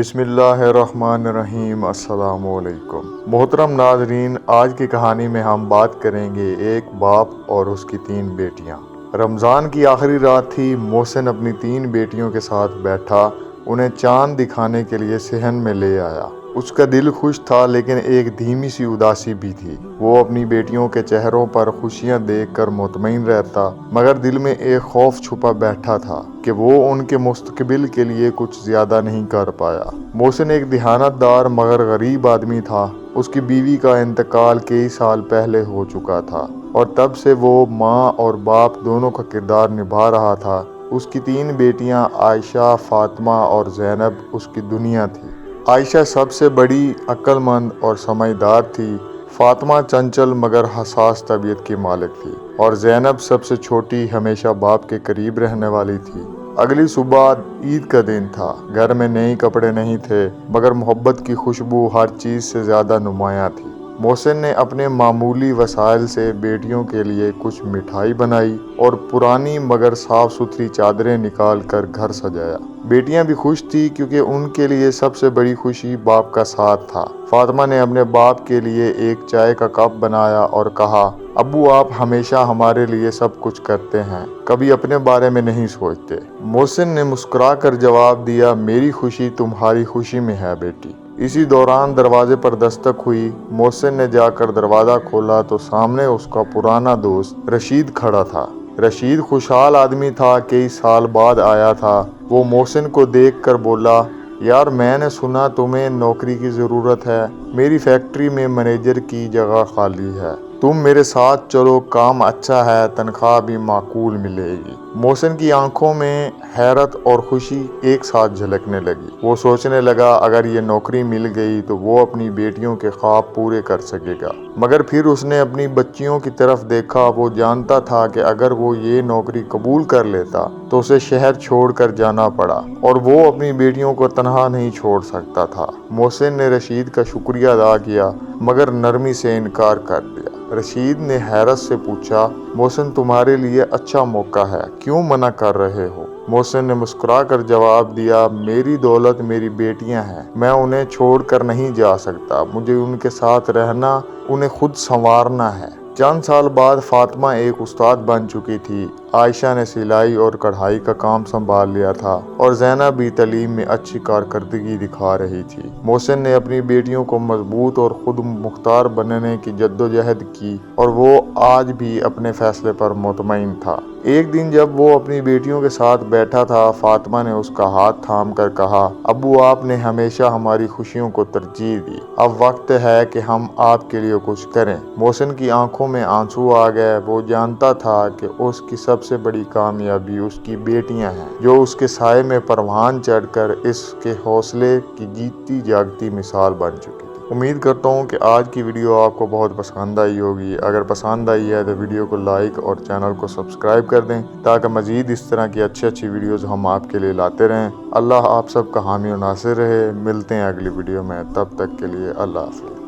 بسم اللہ الرحمن الرحیم۔ السلام علیکم محترم ناظرین، آج کی کہانی میں ہم بات کریں گے ایک باپ اور اس کی 3 بیٹیاں۔ رمضان کی آخری رات تھی۔ محسن اپنی 3 بیٹیوں کے ساتھ بیٹھا، انہیں چاند دکھانے کے لیے صحن میں لے آیا۔ اس کا دل خوش تھا لیکن ایک دھیمی سی اداسی بھی تھی۔ وہ اپنی بیٹیوں کے چہروں پر خوشیاں دیکھ کر مطمئن رہتا، مگر دل میں ایک خوف چھپا بیٹھا تھا کہ وہ ان کے مستقبل کے لیے کچھ زیادہ نہیں کر پایا۔ محسن ایک دیانت دار مگر غریب آدمی تھا۔ اس کی بیوی کا انتقال کئی سال پہلے ہو چکا تھا اور تب سے وہ ماں اور باپ دونوں کا کردار نبھا رہا تھا۔ اس کی 3 بیٹیاں عائشہ، فاطمہ اور زینب اس کی دنیا تھی۔ عائشہ سب سے بڑی، عقل مند اور سمجھدار تھی۔ فاطمہ چنچل مگر حساس طبیعت کی مالک تھی اور زینب سب سے چھوٹی، ہمیشہ باپ کے قریب رہنے والی تھی۔ اگلی صبح عید کا دن تھا۔ گھر میں نئے کپڑے نہیں تھے مگر محبت کی خوشبو ہر چیز سے زیادہ نمایاں تھی۔ محسن نے اپنے معمولی وسائل سے بیٹیوں کے لیے کچھ مٹھائی بنائی اور پرانی مگر صاف ستھری چادریں نکال کر گھر سجایا۔ بیٹیاں بھی خوش تھی کیونکہ ان کے لیے سب سے بڑی خوشی باپ کا ساتھ تھا۔ فاطمہ نے اپنے باپ کے لیے ایک چائے کا کپ بنایا اور کہا، ابو آپ ہمیشہ ہمارے لیے سب کچھ کرتے ہیں، کبھی اپنے بارے میں نہیں سوچتے۔ محسن نے مسکرا کر جواب دیا، میری خوشی تمہاری خوشی میں ہے بیٹی۔ اسی دوران دروازے پر دستک ہوئی۔ محسن نے جا کر دروازہ کھولا تو سامنے اس کا پرانا دوست رشید کھڑا تھا۔ رشید خوشحال آدمی تھا، کئی سال بعد آیا تھا۔ وہ محسن کو دیکھ کر بولا، یار میں نے سنا تمہیں نوکری کی ضرورت ہے، میری فیکٹری میں مینیجر کی جگہ خالی ہے، تم میرے ساتھ چلو، کام اچھا ہے، تنخواہ بھی معقول ملے گی۔ محسن کی آنکھوں میں حیرت اور خوشی ایک ساتھ جھلکنے لگی۔ وہ سوچنے لگا اگر یہ نوکری مل گئی تو وہ اپنی بیٹیوں کے خواب پورے کر سکے گا۔ مگر پھر اس نے اپنی بچیوں کی طرف دیکھا۔ وہ جانتا تھا کہ اگر وہ یہ نوکری قبول کر لیتا تو اسے شہر چھوڑ کر جانا پڑا اور وہ اپنی بیٹیوں کو تنہا نہیں چھوڑ سکتا تھا۔ محسن نے رشید کا شکریہ ادا کیا مگر نرمی سے انکار کر دیا۔ رشید نے حیرت سے پوچھا، محسن تمہارے لیے اچھا موقع ہے، کیوں منع کر رہے ہو؟ محسن نے مسکرا کر جواب دیا، میری دولت میری بیٹیاں ہیں، میں انہیں چھوڑ کر نہیں جا سکتا، مجھے ان کے ساتھ رہنا، انہیں خود سنوارنا ہے۔ چند سال بعد فاطمہ ایک استاد بن چکی تھی۔ عائشہ نے سلائی اور کڑھائی کا کام سنبھال لیا تھا اور زینب بھی تعلیم میں اچھی کارکردگی دکھا رہی تھی۔ محسن نے اپنی بیٹیوں کو مضبوط اور خود مختار بننے کی جدوجہد کی اور وہ آج بھی اپنے فیصلے پر مطمئن تھا۔ ایک دن جب وہ اپنی بیٹیوں کے ساتھ بیٹھا تھا، فاطمہ نے اس کا ہاتھ تھام کر کہا، ابو آپ نے ہمیشہ ہماری خوشیوں کو ترجیح دی، اب وقت ہے کہ ہم آپ کے لیے کچھ کریں۔ محسن کی آنکھوں میں آنسو آ گئے۔ وہ جانتا تھا کہ اس کی سب سے بڑی کامیابی اس کی بیٹیاں ہیں، جو اس کے سائے میں پروان چڑھ کر اس کے حوصلے کی جیتی جاگتی مثال بن چکی تھی۔ امید کرتا ہوں کہ آج کی ویڈیو آپ کو بہت پسند آئی ہوگی۔ اگر پسند آئی ہے تو ویڈیو کو لائک اور چینل کو سبسکرائب کر دیں تاکہ مزید اس طرح کی اچھی ویڈیوز ہم آپ کے لیے لاتے رہیں۔ اللہ آپ سب کا حامی و ناصر رہے۔ ملتے ہیں اگلی ویڈیو میں، تب تک کے لیے اللہ حافظ۔